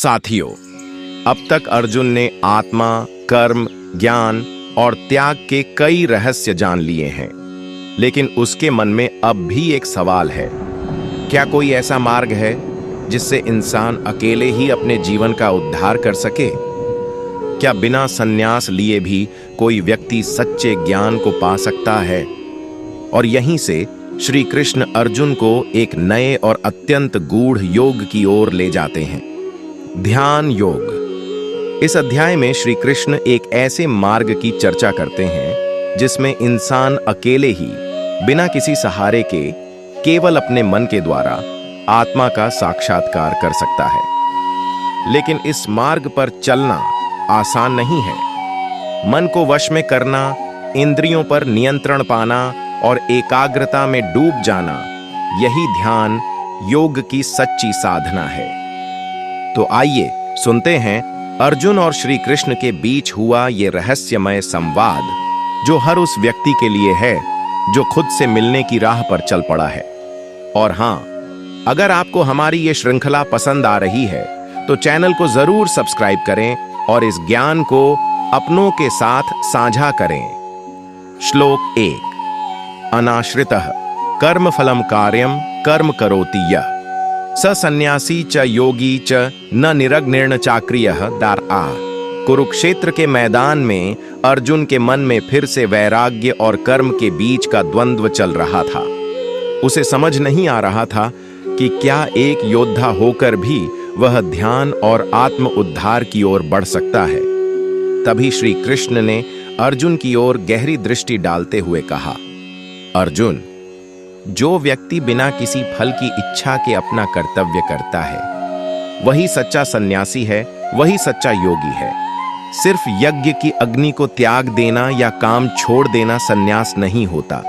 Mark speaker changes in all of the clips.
Speaker 1: साथियों, अब तक अर्जुन ने आत्मा, कर्म, ज्ञान और त्याग के कई रहस्य जान लिए हैं, लेकिन उसके मन में अब भी एक सवाल है। क्या कोई ऐसा मार्ग है जिससे इंसान अकेले ही अपने जीवन का उद्धार कर सके? क्या बिना संन्यास लिए भी कोई व्यक्ति सच्चे ज्ञान को पा सकता है? और यहीं से श्री कृष्ण अर्जुन को एक नए और अत्यंत गूढ़ योग की ओर ले जाते हैं, ध्यान योग। इस अध्याय में श्री कृष्ण एक ऐसे मार्ग की चर्चा करते हैं जिसमें इंसान अकेले ही, बिना किसी सहारे के, केवल अपने मन के द्वारा आत्मा का साक्षात्कार कर सकता है। लेकिन इस मार्ग पर चलना आसान नहीं है। मन को वश में करना, इंद्रियों पर नियंत्रण पाना और एकाग्रता में डूब जाना, यही ध्यान योग की सच्ची साधना है। तो आइए सुनते हैं अर्जुन और श्री कृष्ण के बीच हुआ ये रहस्यमय संवाद, जो हर उस व्यक्ति के लिए है जो खुद से मिलने की राह पर चल पड़ा है। और हां, अगर आपको हमारी ये श्रृंखला पसंद आ रही है तो चैनल को जरूर सब्सक्राइब करें और इस ज्ञान को अपनों के साथ साझा करें। श्लोक 1। अनाश्रितः कर्मफलम कार्यम कर्म करोति यः स सन्यासी च योगी च न निरग्निर्न चाक्रियः दारआ। कुरुक्षेत्र के मैदान में अर्जुन के मन में फिर से वैराग्य और कर्म के बीच का द्वंद्व चल रहा था। उसे समझ नहीं आ रहा था कि क्या एक योद्धा होकर भी वह ध्यान और आत्म उद्धार की ओर बढ़ सकता है। तभी श्री कृष्ण ने अर्जुन की ओर गहरी दृष्टि डालते हुए कहा, अर्जुन, जो व्यक्ति बिना किसी फल की इच्छा के अपना कर्तव्य करता है, वही सच्चा सन्यासी है, वही सच्चा योगी है। सिर्फ यज्ञ की अग्नि को त्याग देना या काम छोड़ देना सन्यास नहीं होता।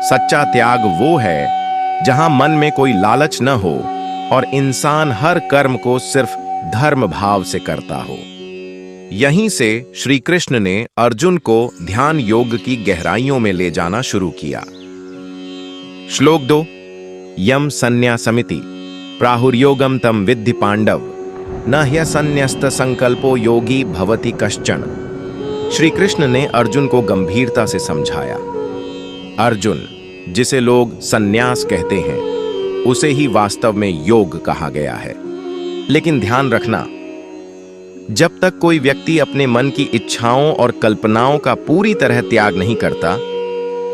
Speaker 1: सच्चा त्याग वो है जहां मन में कोई लालच न हो और इंसान हर कर्म को सिर्फ धर्म भाव से करता हो। यहीं से श्री कृष्ण ने अर्जुन को ध्यान योग की गहराइयों में ले जाना शुरू किया। श्लोक 2। यम संन्यासमिति प्राहुर्योगम तम विद्धि पांडव न ह्यसन्यस्त संकल्पो योगी भवति कश्चन। श्री कृष्ण ने अर्जुन को गंभीरता से समझाया। अर्जुन, जिसे लोग संन्यास कहते हैं, उसे ही वास्तव में योग कहा गया है। लेकिन ध्यान रखना, जब तक कोई व्यक्ति अपने मन की इच्छाओं और कल्पनाओं का पूरी तरह त्याग नहीं करता,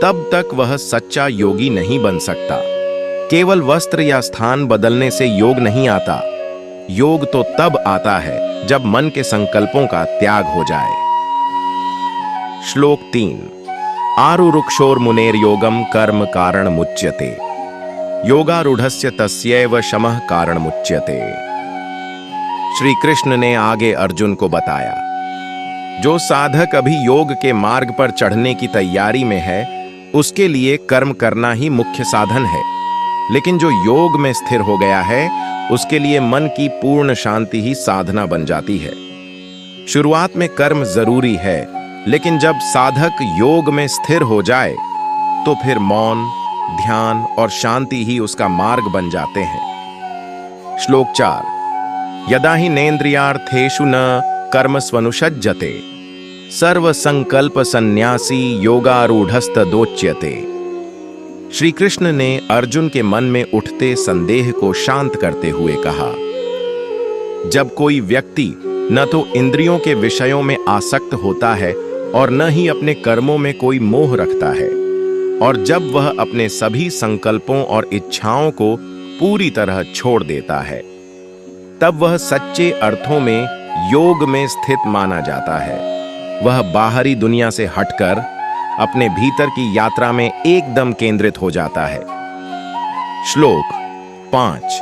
Speaker 1: तब तक वह सच्चा योगी नहीं बन सकता। केवल वस्त्र या स्थान बदलने से योग नहीं आता। योग तो तब आता है जब मन के संकल्पों का त्याग हो जाए। श्लोक 3। आरुरुक्षोर्मुनेर योगम कर्म कारण मुच्यते योगारूढ़स्य तस्यैव शमः कारण मुच्यते। श्री कृष्ण ने आगे अर्जुन को बताया, जो साधक अभी योग के मार्ग पर चढ़ने की तैयारी में है, उसके लिए कर्म करना ही मुख्य साधन है। लेकिन जो योग में स्थिर हो गया है, उसके लिए मन की पूर्ण शांति ही साधना बन जाती है। शुरुआत में कर्म जरूरी है, लेकिन जब साधक योग में स्थिर हो जाए तो फिर मौन, ध्यान और शांति ही उसका मार्ग बन जाते हैं। श्लोक 4। यदा हि नेन्द्रियार्थेषु न कर्मस्वनुषज्जते सर्व संकल्प सन्यासी योगारूढ़स्तदोच्यते। श्री कृष्ण ने अर्जुन के मन में उठते संदेह को शांत करते हुए कहा, जब कोई व्यक्ति न तो इंद्रियों के विषयों में आसक्त होता है और न ही अपने कर्मों में कोई मोह रखता है, और जब वह अपने सभी संकल्पों और इच्छाओं को पूरी तरह छोड़ देता है, तब वह सच्चे अर्थों में योग में स्थित माना जाता है। वह बाहरी दुनिया से हटकर अपने भीतर की यात्रा में एकदम केंद्रित हो जाता है। श्लोक 5।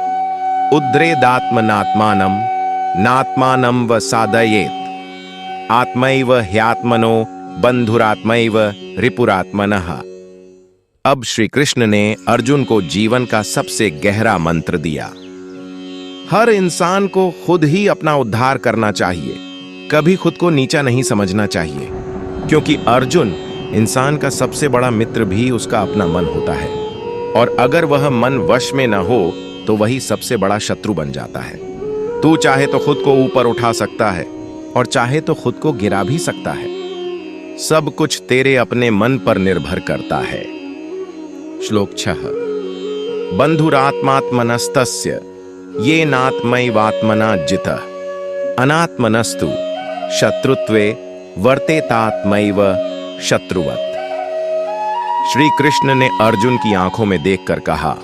Speaker 1: उद्रेदात्मनात्मानं नात्मानं व साधयेत् आत्मैव ह्यात्मनो बंधुरात्मैव रिपुरात्मनः। अब श्री कृष्ण ने अर्जुन को जीवन का सबसे गहरा मंत्र दिया। हर इंसान को खुद ही अपना उद्धार करना चाहिए, कभी खुद को नीचा नहीं समझना चाहिए, क्योंकि अर्जुन, इंसान का सबसे बड़ा मित्र भी उसका अपना मन होता है, और अगर वह मन वश में न हो तो वही सबसे बड़ा शत्रु बन जाता है। तू चाहे तो खुद को ऊपर उठा सकता है और चाहे तो खुद को गिरा भी सकता है। सब कुछ तेरे अपने मन पर निर्भर करता है। श्लोक 6। बंधुरात्मात्मनस्तस्य ये नात्मैवात्मना जितः अनात्मनस्तु शत्रुत्वे वर्तेतात्मैव शत्रुवत्। श्री कृष्ण ने अर्जुन की आंखों में देखकर कहा,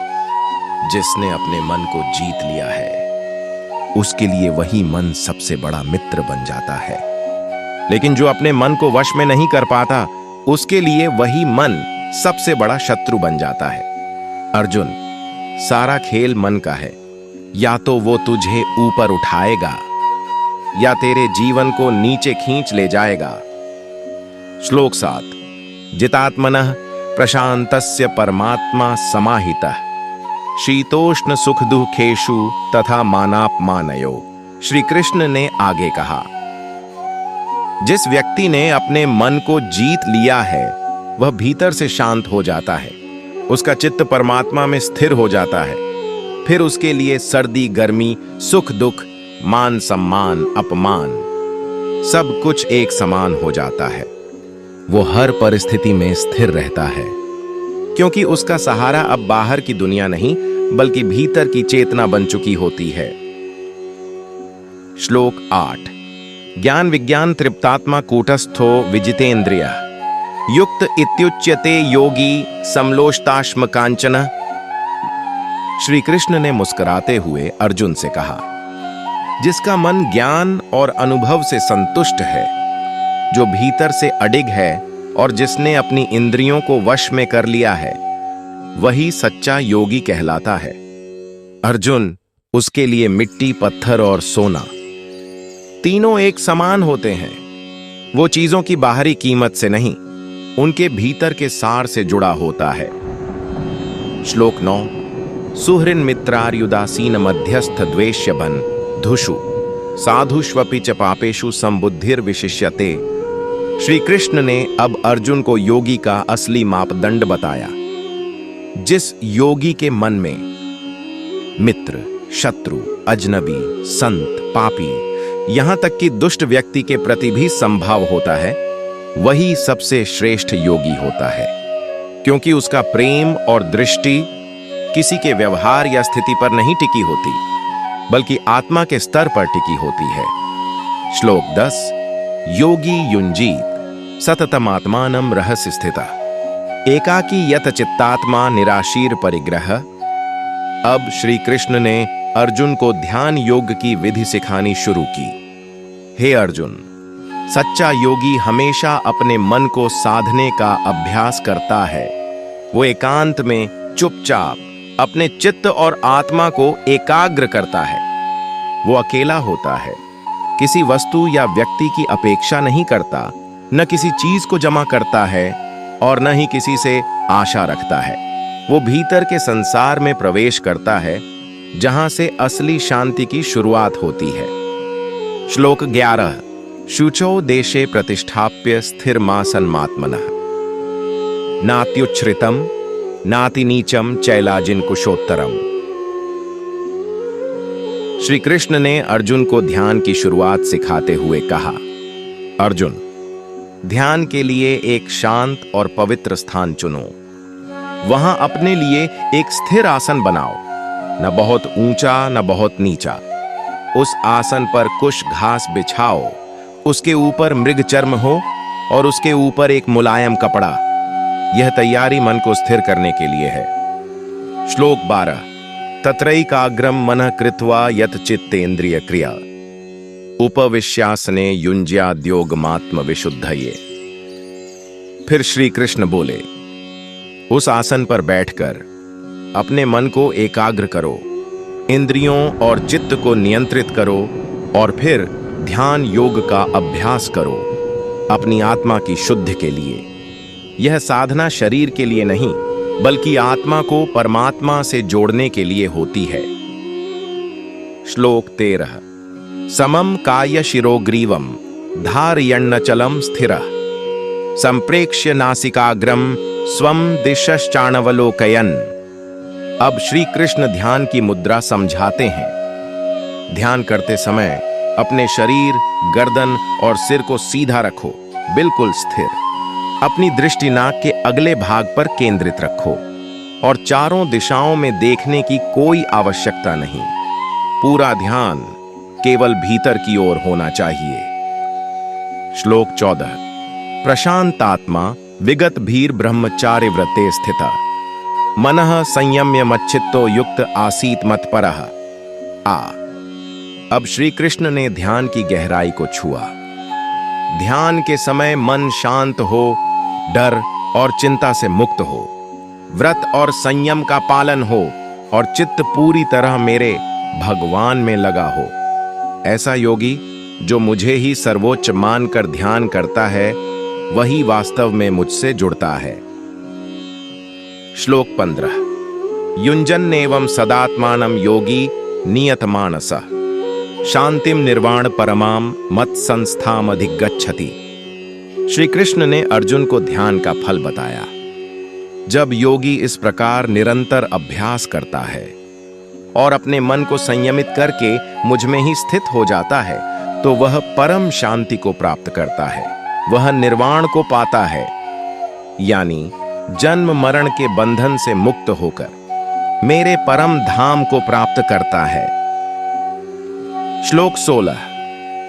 Speaker 1: जिसने अपने मन को जीत लिया है उसके लिए वही मन सबसे बड़ा मित्र बन जाता है, लेकिन जो अपने मन को वश में नहीं कर पाता उसके लिए वही मन सबसे बड़ा शत्रु बन जाता है। अर्जुन, सारा खेल मन का है। या तो वो तुझे ऊपर उठाएगा या तेरे जीवन को नीचे खींच ले जाएगा। श्लोक 7। जितात्मनः प्रशांतस्य परमात्मा समाहितः शीतोष्ण सुख दुखेषु तथा मानापमानयो। श्री कृष्ण ने आगे कहा, जिस व्यक्ति ने अपने मन को जीत लिया है वह भीतर से शांत हो जाता है, उसका चित्त परमात्मा में स्थिर हो जाता है। फिर उसके लिए सर्दी गर्मी, सुख दुख, मान सम्मान, अपमान सब कुछ एक समान हो जाता है। वो हर परिस्थिति में स्थिर रहता है, क्योंकि उसका सहारा अब बाहर की दुनिया नहीं बल्कि भीतर की चेतना बन चुकी होती है। श्लोक 8। ज्ञान विज्ञान तृप्तात्मा कूटस्थो विजितेन्द्रियः युक्त इत्युच्यते योगी समलोष्टाश्म कांचन। श्री कृष्ण ने मुस्कुराते हुए अर्जुन से कहा, जिसका मन ज्ञान और अनुभव से संतुष्ट है, जो भीतर से अडिग है और जिसने अपनी इंद्रियों को वश में कर लिया है, वही सच्चा योगी कहलाता है। अर्जुन, उसके लिए मिट्टी, पत्थर और सोना तीनों एक समान होते हैं। वो चीजों की बाहरी कीमत से नहीं, उनके भीतर के सार से जुड़ा होता है। श्लोक 9। सुहृन् मित्रार्युदासीन मध्यस्थ द्वेष्य बन धुषु साधुष्वपि च पापेषु संबुद्धिर्विशिष्यते। श्री कृष्ण ने अब अर्जुन को योगी का असली मापदंड बताया। जिस योगी के मन में मित्र, शत्रु, अजनबी, संत, पापी, यहां तक कि दुष्ट व्यक्ति के प्रति भी संभाव होता है, वही सबसे श्रेष्ठ योगी होता है, क्योंकि उसका प्रेम और दृष्टि किसी के व्यवहार या स्थिति पर नहीं टिकी होती, बल्कि आत्मा के स्तर पर टिकी होती है। श्लोक 10। योगी युञ्जीत सततमात्मानं रहस्य स्थितः एकाकी यत चित्तात्मा निराशीर परिग्रह। अब श्री कृष्ण ने अर्जुन को ध्यान योग की विधि सिखानी शुरू की। हे अर्जुन, सच्चा योगी हमेशा अपने मन को साधने का अभ्यास करता है। वो एकांत में चुपचाप अपने चित्त और आत्मा को एकाग्र करता है। वो अकेला होता है, किसी वस्तु या व्यक्ति की अपेक्षा नहीं करता, न किसी चीज को जमा करता है और न ही किसी से आशा रखता है। वो भीतर के संसार में प्रवेश करता है, जहां से असली शांति की शुरुआत होती है। श्लोक 11। शुचौ देशे प्रतिष्ठाप्य स्थिरमासन्मात्मनः नात्युच्छ्रितम् नाति नीचम चैलाजिन कुशोत्तरम। श्री कृष्ण ने अर्जुन को ध्यान की शुरुआत सिखाते हुए कहा, अर्जुन, ध्यान के लिए एक शांत और पवित्र स्थान चुनो। वहां अपने लिए एक स्थिर आसन बनाओ, न बहुत ऊंचा न बहुत नीचा। उस आसन पर कुछ घास बिछाओ, उसके ऊपर मृग चर्म हो और उसके ऊपर एक मुलायम कपड़ा। यह तैयारी मन को स्थिर करने के लिए है। श्लोक 12। तत्रैकाग्रम मनः कृत्वा यत चित्तेन्द्रिय क्रिया उपविश्यासने युञ्ज्याद्योगमात्म विशुद्धये। फिर श्री कृष्ण बोले, उस आसन पर बैठकर अपने मन को एकाग्र करो, इंद्रियों और चित्त को नियंत्रित करो और फिर ध्यान योग का अभ्यास करो अपनी आत्मा की शुद्धि के लिए। यह साधना शरीर के लिए नहीं बल्कि आत्मा को परमात्मा से जोड़ने के लिए होती है। श्लोक 13। समम काय शिरोग्रीवम धारयन्नचलम स्थिरः संप्रेक्ष्य नासिकाग्रम स्वम दिशश्चाणवलोकयन्। अब श्री कृष्ण ध्यान की मुद्रा समझाते हैं। ध्यान करते समय अपने शरीर, गर्दन और सिर को सीधा रखो, बिल्कुल स्थिर। अपनी दृष्टि नाक के अगले भाग पर केंद्रित रखो और चारों दिशाओं में देखने की कोई आवश्यकता नहीं। पूरा ध्यान केवल भीतर की ओर होना चाहिए। श्लोक 14। प्रशांतात्मा विगत भीर ब्रह्मचार्य व्रते स्थिता मनः संयम्य मच्चित्तो युक्त आसीत मत्परः। अब श्री कृष्ण ने ध्यान की गहराई को छुआ। ध्यान के समय मन शांत हो, डर और चिंता से मुक्त हो, व्रत और संयम का पालन हो और चित्त पूरी तरह मेरे भगवान में लगा हो। ऐसा योगी जो मुझे ही सर्वोच्च मानकर ध्यान करता है, वही वास्तव में मुझसे जुड़ता है। श्लोक 15। युञ्जन्नेवं सदात्मानं योगी नियतमानसः शांतिम निर्वाण परमाम मत संस्थाम अधिगच्छति। श्री कृष्ण ने अर्जुन को ध्यान का फल बताया। जब योगी इस प्रकार निरंतर अभ्यास करता है और अपने मन को संयमित करके मुझ में ही स्थित हो जाता है, तो वह परम शांति को प्राप्त करता है। वह निर्वाण को पाता है, यानी जन्म मरण के बंधन से मुक्त होकर मेरे परम धाम को प्राप्त करता है। श्लोक 16।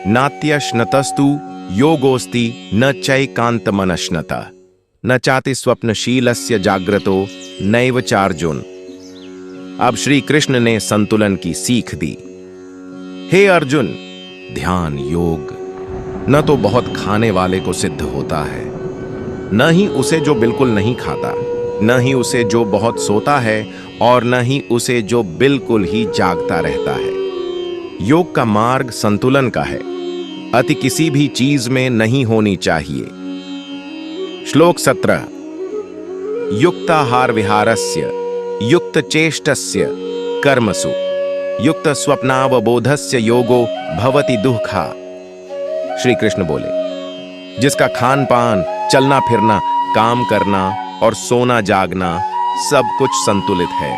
Speaker 1: नात्यश्नतस्तु योगोस्ति न चैकान्तमनश्नतः न चाति स्वप्नशीलस्य जाग्रतो नैव चार्जुन। अब श्री कृष्ण ने संतुलन की सीख दी। हे अर्जुन, ध्यान योग न तो बहुत खाने वाले को सिद्ध होता है, न ही उसे जो बिल्कुल नहीं खाता, न ही उसे जो बहुत सोता है, और न ही उसे जो बिल्कुल ही जागता रहता है। योग का मार्ग संतुलन का है, अति किसी भी चीज में नहीं होनी चाहिए। श्लोक 17। युक्ताहार विहारस्य युक्त चेष्टस्य कर्मसु युक्त स्वप्नावबोधस्य योगो भवति दुःखा। श्री कृष्ण बोले, जिसका खान पान, चलना फिरना, काम करना और सोना जागना सब कुछ संतुलित है,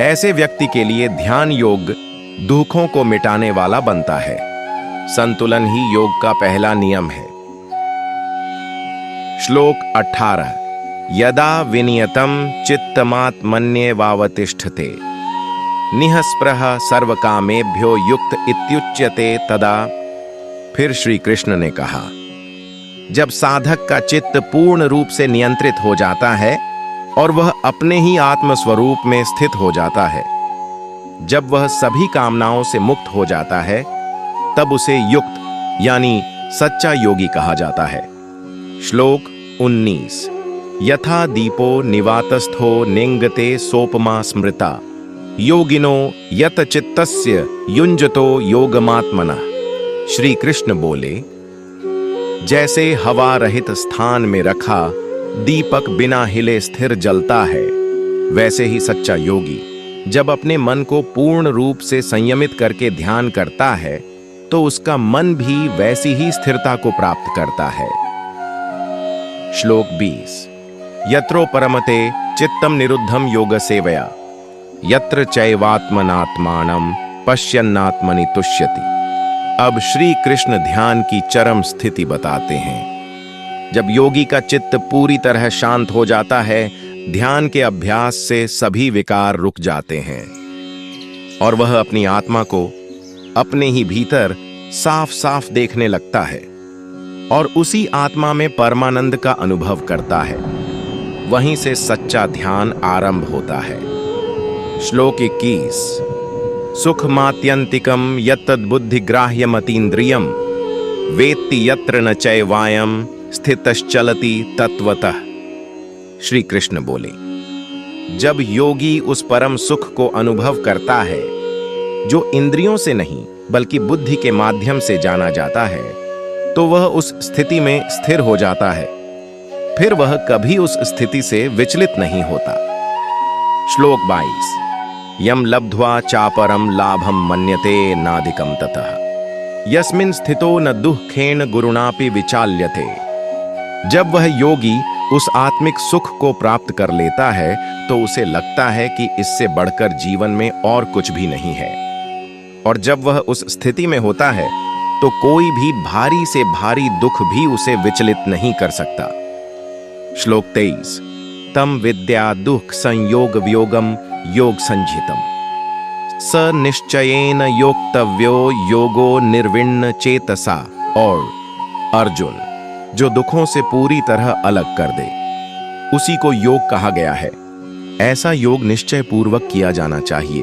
Speaker 1: ऐसे व्यक्ति के लिए ध्यान योग दुखों को मिटाने वाला बनता है। संतुलन ही योग का पहला नियम है। श्लोक 18। यदा विनियतम चित्तमात्मन्येवावतिष्ठते निःस्पृह सर्वकामेभ्यो युक्त इत्युच्यते तदा। फिर श्री कृष्ण ने कहा, जब साधक का चित्त पूर्ण रूप से नियंत्रित हो जाता है और वह अपने ही आत्म स्वरूप में स्थित हो जाता है, जब वह सभी कामनाओं से मुक्त हो जाता है, तब उसे युक्त यानी सच्चा योगी कहा जाता है। श्लोक 19। यथा दीपो निवातस्थो निंगते सोपमा स्मृता योगिनो यत चित्तस्य युञ्जतो योगमात्मनः। श्री कृष्ण बोले, जैसे हवा रहित स्थान में रखा दीपक बिना हिले स्थिर जलता है, वैसे ही सच्चा योगी जब अपने मन को पूर्ण रूप से संयमित करके ध्यान करता है, तो उसका मन भी वैसी ही स्थिरता को प्राप्त करता है। श्लोक 20। यत्रो परमते चित्तम निरुद्धम योग सेवया यत्र चैवात्मनात्मानं पश्यन्नात्मनि तुष्यति। अब श्री कृष्ण ध्यान की चरम स्थिति बताते हैं। जब योगी का चित्त पूरी तरह शांत हो जाता है, ध्यान के अभ्यास से सभी विकार रुक जाते हैं और वह अपनी आत्मा को अपने ही भीतर साफ साफ देखने लगता है और उसी आत्मा में परमानंद का अनुभव करता है। वहीं से सच्चा ध्यान आरंभ होता है। श्लोक 21। सुखमात्यंतिकम यत्तद्बुद्धिग्राह्यमतीन्द्रियम वेत्ति यत्र न चैवायम स्थितश्चलति तत्वतः। श्री कृष्ण बोले, जब योगी उस परम सुख को अनुभव करता है जो इंद्रियों से नहीं बल्कि बुद्धि के माध्यम से जाना जाता है, तो वह उस स्थिति में स्थिर हो जाता है। फिर वह कभी उस स्थिति से विचलित नहीं होता। श्लोक 22। यम लब्ध्वा चापरम लाभम मन्यते नाधिकम ततः यस्मिन् स्थितो न दुःखेन गुरुणापि विचाल्यते। जब वह योगी उस आत्मिक सुख को प्राप्त कर लेता है, तो उसे लगता है कि इससे बढ़कर जीवन में और कुछ भी नहीं है। और जब वह उस स्थिति में होता है तो कोई भी भारी से भारी दुख भी उसे विचलित नहीं कर सकता। श्लोक 23। तम विद्या दुख संयोग वियोगम योग संजितम स निश्चयेन योक्तव्यो योगो निर्विण्ण चेतसा। और अर्जुन, जो दुखों से पूरी तरह अलग कर दे उसी को योग कहा गया है। ऐसा योग निश्चय पूर्वक किया जाना चाहिए,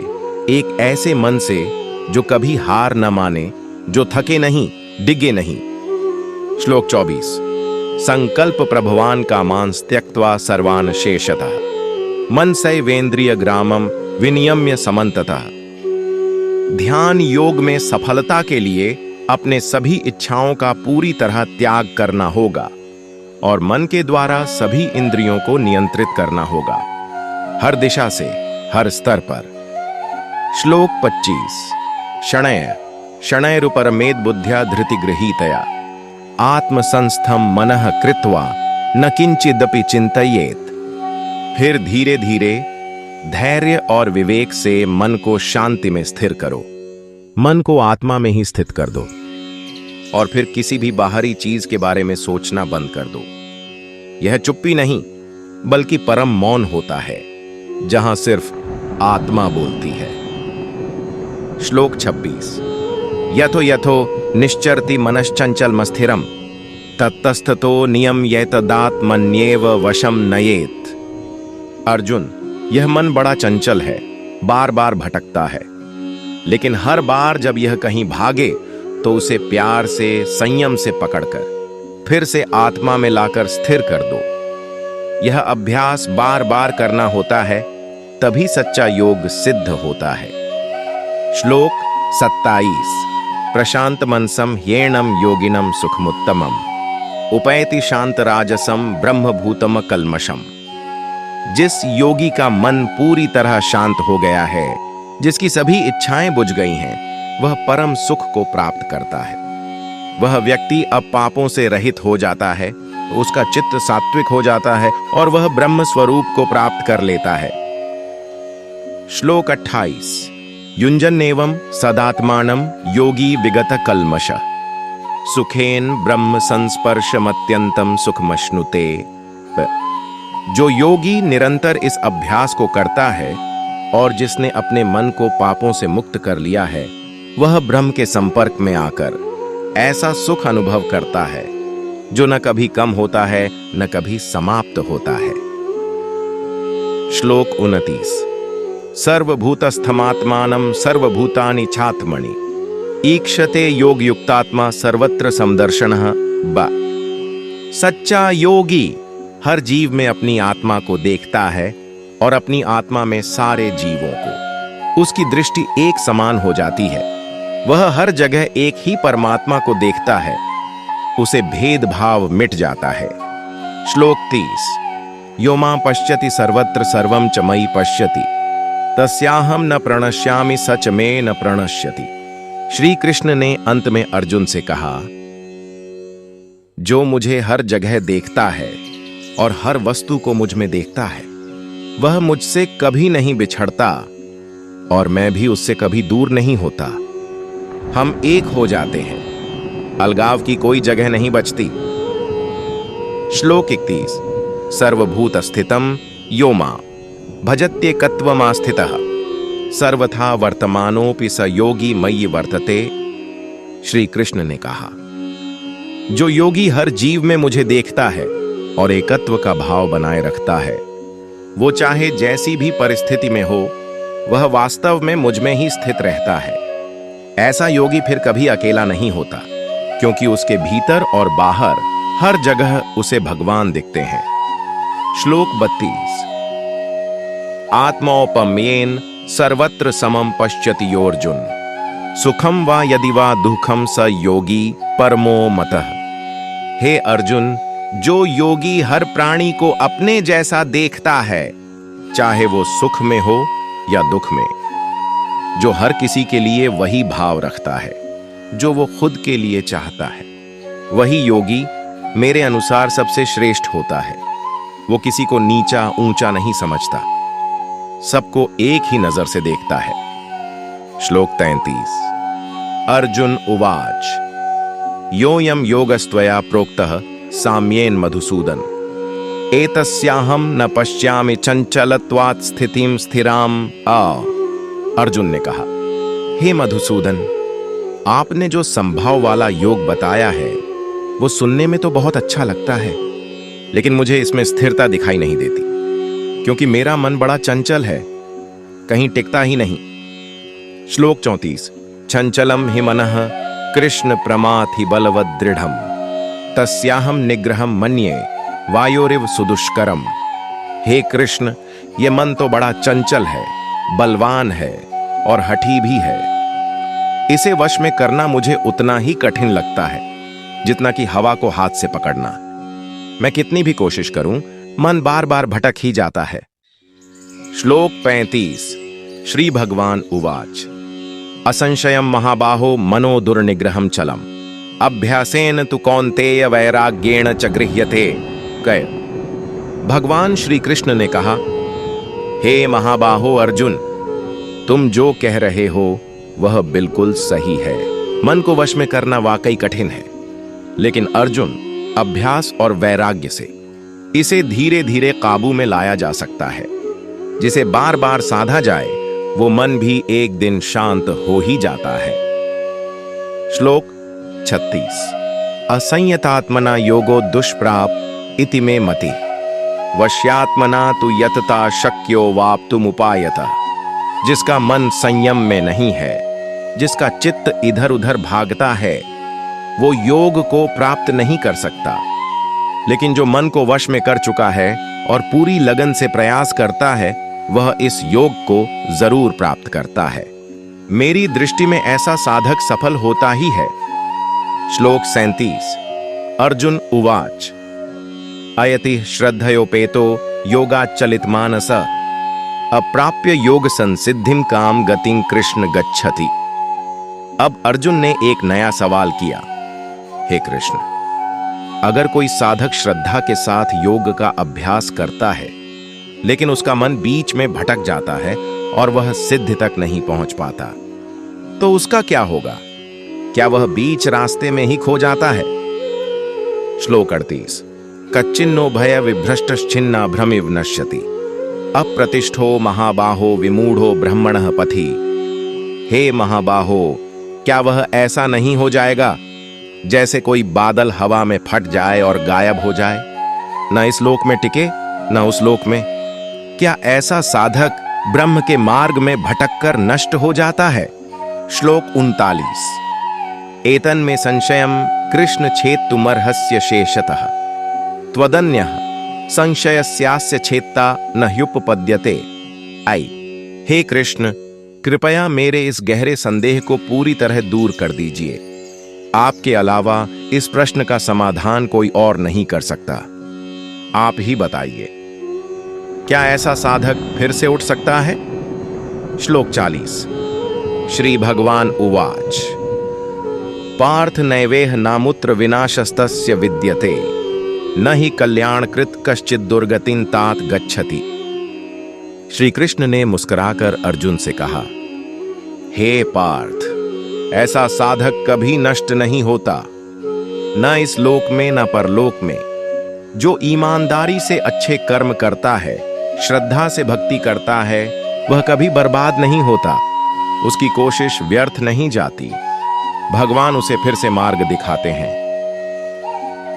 Speaker 1: एक ऐसे मन से जो कभी हार न माने, जो थके नहीं डिगे नहीं। श्लोक 24। संकल्प प्रभवान कामांस त्यक्त्वा सर्वान शेषतः मन सैवेन्द्रिय ग्रामम विनियम्य समन्ततः। ध्यान योग में सफलता के लिए अपने सभी इच्छाओं का पूरी तरह त्याग करना होगा और मन के द्वारा सभी इंद्रियों को नियंत्रित करना होगा, हर दिशा से, हर स्तर पर। श्लोक 25। शणय शणैरुपरमेद बुद्ध्या धृतिगृहीतया आत्मसंस्थम मनः कृत्वा न किंचिदपि चिंतयेत। फिर धीरे धीरे धैर्य और विवेक से मन को शांति में स्थिर करो। मन को आत्मा में ही स्थित कर दो और फिर किसी भी बाहरी चीज के बारे में सोचना बंद कर दो। यह चुप्पी नहीं बल्कि परम मौन होता है, जहां सिर्फ आत्मा बोलती है। श्लोक 26। यथो यथो निश्चरति मनश्चंचलमस्थिरम तत्तस्थतो नियम यैतदात्मन्येव वशम नयेत। अर्जुन, यह मन बड़ा चंचल है, बार बार भटकता है, लेकिन हर बार जब यह कहीं भागे तो उसे प्यार से, संयम से पकड़कर फिर से आत्मा में लाकर स्थिर कर दो। यह अभ्यास बार बार करना होता है, तभी सच्चा योग सिद्ध होता है। श्लोक 27। प्रशांत मनसम ह्येणम योगिनम सुखमुत्तमम उपैति शांत राजसम ब्रह्मभूतम कल्मषम। जिस योगी का मन पूरी तरह शांत हो गया है, जिसकी सभी इच्छाएं बुझ गई हैं, वह परम सुख को प्राप्त करता है। वह व्यक्ति अब पापों से रहित हो जाता है, उसका चित्त सात्विक हो जाता है और वह ब्रह्म स्वरूप को प्राप्त कर लेता है। श्लोक 28। युञ्जन्नेवं सदात्मानं योगी विगत कल्मष सुखेन ब्रह्म संस्पर्शमत्यंतम सुखमश्नुते। जो योगी निरंतर इस अभ्यास को करता है और जिसने अपने मन को पापों से मुक्त कर लिया है, वह ब्रह्म के संपर्क में आकर ऐसा सुख अनुभव करता है जो न कभी कम होता है न कभी समाप्त होता है। श्लोक 29। सर्वभूतस्थमात्मानं सर्वभूतानि छात्मणि ईक्षते योग युक्तात्मा सर्वत्र समदर्शनः ब। सच्चा योगी हर जीव में अपनी आत्मा को देखता है और अपनी आत्मा में सारे जीवों को। उसकी दृष्टि एक समान हो जाती है, वह हर जगह एक ही परमात्मा को देखता है, उसे भेदभाव मिट जाता है। श्लोक 30। यो मां पश्यति सर्वत्र सर्वं च मयि पश्यति तस्याहम न प्रणश्यामि सच में न प्रणश्यति। श्री कृष्ण ने अंत में अर्जुन से कहा, जो मुझे हर जगह देखता है और हर वस्तु को मुझ में देखता है, वह मुझसे कभी नहीं बिछड़ता और मैं भी उससे कभी दूर नहीं होता। हम एक हो जाते हैं, अलगाव की कोई जगह नहीं बचती। श्लोक 31। सर्वभूत स्थितम यो मां भजत्येकत्वमास्थितः सर्वथा वर्तमानोपि स योगी मयि वर्तते। श्री कृष्ण ने कहा, जो योगी हर जीव में मुझे देखता है और एकत्व का भाव बनाए रखता है, वो चाहे जैसी भी परिस्थिति में हो, वह वास्तव में मुझ में ही स्थित रहता है। ऐसा योगी फिर कभी अकेला नहीं होता, क्योंकि उसके भीतर और बाहर हर जगह उसे भगवान दिखते हैं। श्लोक 32। आत्मौपम्येन सर्वत्र समम पश्यति योर्जुन सुखम वा यदि वा दुखम स योगी परमो मतः। हे अर्जुन, जो योगी हर प्राणी को अपने जैसा देखता है, चाहे वो सुख में हो या दुख में, जो हर किसी के लिए वही भाव रखता है जो वो खुद के लिए चाहता है, वही योगी मेरे अनुसार सबसे श्रेष्ठ होता है। वो किसी को नीचा ऊंचा नहीं समझता, सबको एक ही नजर से देखता है। श्लोक 33। अर्जुन उवाच योऽयं योगस्त्वया प्रोक्तः साम्येन मधुसूदन एतस्याहं न पश्यामि चंचलत्वात् स्थितिं स्थिराम आ। अर्जुन ने कहा, हे मधुसूदन, आपने जो संभाव वाला योग बताया है वो सुनने में तो बहुत अच्छा लगता है, लेकिन मुझे इसमें स्थिरता दिखाई नहीं देती, क्योंकि मेरा मन बड़ा चंचल है, कहीं टिकता ही नहीं। श्लोक 34। चंचलम हि मनः कृष्ण प्रमाथि बलवद दृढ़म तस्याहम निग्रहम मन्ये वायोरिव सुदुष्करम। हे कृष्ण, ये मन तो बड़ा चंचल है, बलवान है और हठी भी है। इसे वश में करना मुझे उतना ही कठिन लगता है जितना कि हवा को हाथ से पकड़ना। मैं कितनी भी कोशिश करूं, मन बार बार भटक ही जाता है। श्लोक 35। श्री भगवान उवाच असंशयम महाबाहो मनो दुर्निग्रहम चलम अभ्यासेन तु कौन्तेय वैराग्येण च गृह्यते। कय भगवान श्री कृष्ण ने कहा, हे महाबाहो अर्जुन, तुम जो कह रहे हो वह बिल्कुल सही है। मन को वश में करना वाकई कठिन है, लेकिन अर्जुन, अभ्यास और वैराग्य से इसे धीरे धीरे काबू में लाया जा सकता है। जिसे बार बार साधा जाए वो मन भी एक दिन शांत हो ही जाता है। श्लोक 36। असंयतात्मना योगो दुष्प्राप इति मे मति वश्यात्मना तु यतता शक्यो वाप्तुमुपायतः। जिसका मन संयम में नहीं है, जिसका चित्त इधर उधर भागता है, वो योग को प्राप्त नहीं कर सकता। लेकिन जो मन को वश में कर चुका है और पूरी लगन से प्रयास करता है, वह इस योग को जरूर प्राप्त करता है। मेरी दृष्टि में ऐसा साधक सफल होता ही है। श्लोक 37। अर्जुन उवाच अयति श्रद्धयोपेतो योगाच्चलित मानस अप्राप्य योग संसिद्धिम काम गतिं कृष्ण गच्छति। अब अर्जुन ने एक नया सवाल किया, हे कृष्ण, अगर कोई साधक श्रद्धा के साथ योग का अभ्यास करता है, लेकिन उसका मन बीच में भटक जाता है और वह सिद्धि तक नहीं पहुंच पाता, तो उसका क्या होगा? क्या वह बीच रास्ते में ही खो जाता है? श्लोक 38। कच्चिन्नो भय विभ्रष्टश्चिन्ना भ्रमिव नश्यति अप्रतिष्ठो महाबाहो विमूढ़ो ब्रह्मणः पथि। हे महाबाहो, क्या वह ऐसा नहीं हो जाएगा जैसे कोई बादल हवा में फट जाए और गायब हो जाए, न इस लोक में टिके न उस लोक में? क्या ऐसा साधक ब्रह्म के मार्ग में भटककर नष्ट हो जाता है? श्लोक 39। एतन में संशयम कृष्ण छेत्तुमर्हस्य शेषतः त्वदन्यः संशयस्यास्य छेत्ता न ह्युपपद्यते। आई, हे कृष्ण, कृपया मेरे इस गहरे संदेह को पूरी तरह दूर कर दीजिए। आपके अलावा इस प्रश्न का समाधान कोई और नहीं कर सकता। आप ही बताइए, क्या ऐसा साधक फिर से उठ सकता है? श्लोक 40। श्री भगवान उवाच पार्थ नैवेह नामुत्र विनाशस्तस्य विद्यते न ही कल्याणकृत कश्चित दुर्गतिं तात गच्छति। श्री कृष्ण ने मुस्कुराकर अर्जुन से कहा, हे पार्थ, ऐसा साधक कभी नष्ट नहीं होता, न इस लोक में न परलोक में। जो ईमानदारी से अच्छे कर्म करता है, श्रद्धा से भक्ति करता है, वह कभी बर्बाद नहीं होता, उसकी कोशिश व्यर्थ नहीं जाती। भगवान उसे फिर से मार्ग दिखाते हैं।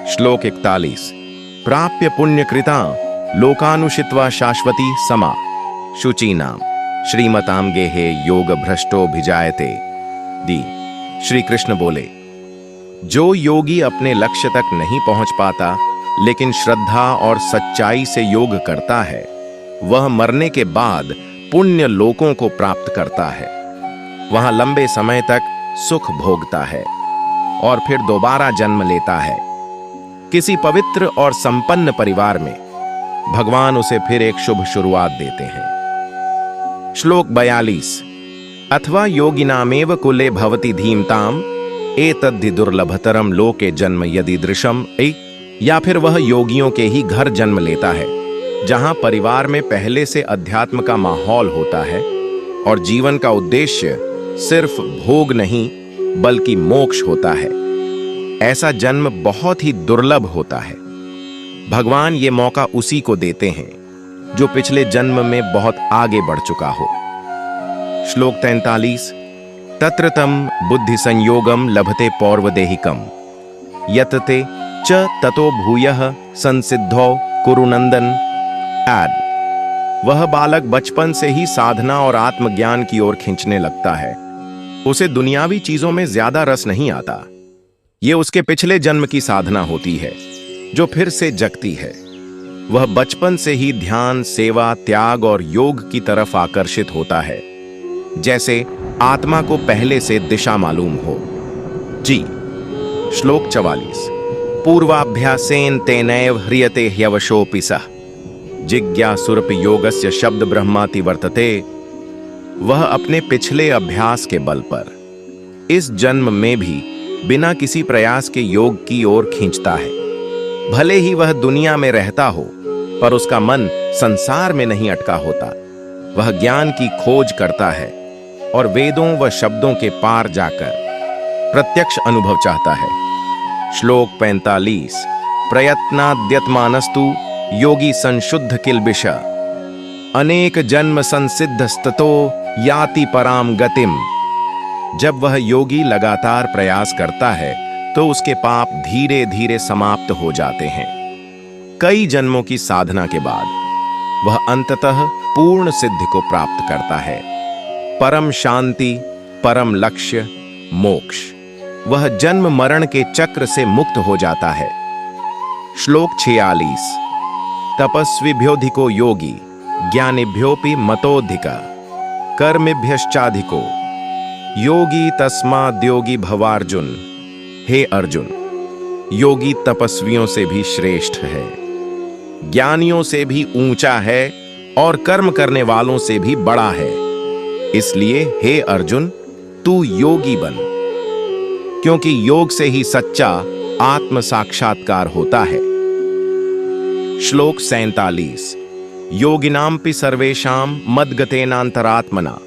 Speaker 1: श्लोक 41। प्राप्य पुण्यकृता लोकानुषित्वा शाश्वती समा शुचीनाम श्रीमताम गेहे योग भ्रष्टो भिजायते। दी। श्री कृष्ण बोले, जो योगी अपने लक्ष्य तक नहीं पहुंच पाता लेकिन श्रद्धा और सच्चाई से योग करता है, वह मरने के बाद पुण्य लोकों को प्राप्त करता है। वहां लंबे समय तक सुख भोगता है और फिर दोबारा जन्म लेता है। किसी पवित्र और संपन्न परिवार में भगवान उसे फिर एक शुभ शुरुआत देते हैं। श्लोक 42। अथवा योगिनामेव कुले भवति धीमताम एतद्धि दुर्लभतरम लोके जन्म यदि दृशम। या फिर वह योगियों के ही घर जन्म लेता है, जहां परिवार में पहले से अध्यात्म का माहौल होता है और जीवन का उद्देश्य सिर्फ भोग नहीं बल्कि मोक्ष होता है। ऐसा जन्म बहुत ही दुर्लभ होता है। भगवान ये मौका उसी को देते हैं जो पिछले जन्म में बहुत आगे बढ़ चुका हो। श्लोक 43। तत्र तम बुद्धि संयोगम लभते पौर्वदेहिकम यतते च ततो भूयः संसिद्धौ कुरुनंदन। ऐड। वह बालक बचपन से ही साधना और आत्मज्ञान की ओर खींचने लगता है। उसे दुनियावी चीजों में ज्यादा रस नहीं आता। ये उसके पिछले जन्म की साधना होती है जो फिर से जगती है। वह बचपन से ही ध्यान, सेवा, त्याग और योग की तरफ आकर्षित होता है, जैसे आत्मा को पहले से दिशा मालूम हो। जी। श्लोक 44। पूर्वाभ्यासेन तेनैव ह्रियते ह्यवशोऽपि सः जिज्ञासुरपि योगस्य शब्द ब्रह्माति वर्तते। वह अपने पिछले अभ्यास के बल पर इस जन्म में भी बिना किसी प्रयास के योग की ओर खींचता है। भले ही वह दुनिया में रहता हो, पर उसका मन संसार में नहीं अटका होता। वह ज्ञान की खोज करता है और वेदों व शब्दों के पार जाकर प्रत्यक्ष अनुभव चाहता है। श्लोक 45। प्रयत्नाद्यतमानस्तु योगी संशुद्ध किल्बिष अनेक जन्म संसिद्धस्ततो याति पराम गतिम। जब वह योगी लगातार प्रयास करता है तो उसके पाप धीरे धीरे समाप्त हो जाते हैं। कई जन्मों की साधना के बाद वह अंततः पूर्ण सिद्धि को प्राप्त करता है। परम शांति, परम लक्ष्य, मोक्ष। वह जन्म मरण के चक्र से मुक्त हो जाता है। श्लोक 46। तपस्विभ्योऽधिको योगी ज्ञानिभ्योऽपि मतोऽधिकः कर्मिभ्यश्चाधिको योगी तस्माद्योगी भवार्जुन। हे अर्जुन, योगी तपस्वियों से भी श्रेष्ठ है, ज्ञानियों से भी ऊंचा है और कर्म करने वालों से भी बड़ा है। इसलिए हे अर्जुन, तू योगी बन, क्योंकि योग से ही सच्चा आत्म साक्षात्कार होता है। श्लोक 47। योगिनांपि सर्वेषां मद्गतेनांतरात्मना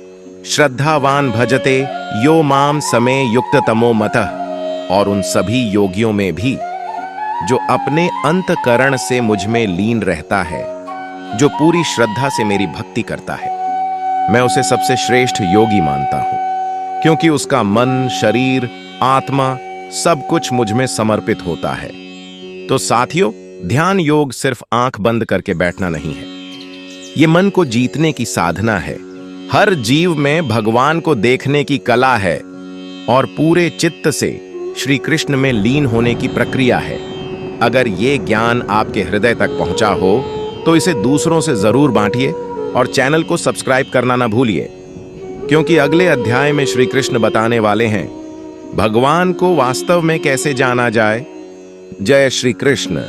Speaker 1: श्रद्धावान भजते यो माम समे युक्ततमो मतः। और उन सभी योगियों में भी जो अपने अंतकरण से मुझ में लीन रहता है, जो पूरी श्रद्धा से मेरी भक्ति करता है, मैं उसे सबसे श्रेष्ठ योगी मानता हूं, क्योंकि उसका मन, शरीर, आत्मा सब कुछ मुझ में समर्पित होता है। तो साथियों, ध्यान योग सिर्फ आंख बंद करके बैठना नहीं है। ये मन को जीतने की साधना है। हर जीव में भगवान को देखने की कला है और पूरे चित्त से श्री कृष्ण में लीन होने की प्रक्रिया है। अगर ये ज्ञान आपके हृदय तक पहुंचा हो तो इसे दूसरों से जरूर बांटिए और चैनल को सब्सक्राइब करना ना भूलिए, क्योंकि अगले अध्याय में श्री कृष्ण बताने वाले हैं भगवान को वास्तव में कैसे जाना जाए। जय श्री कृष्ण।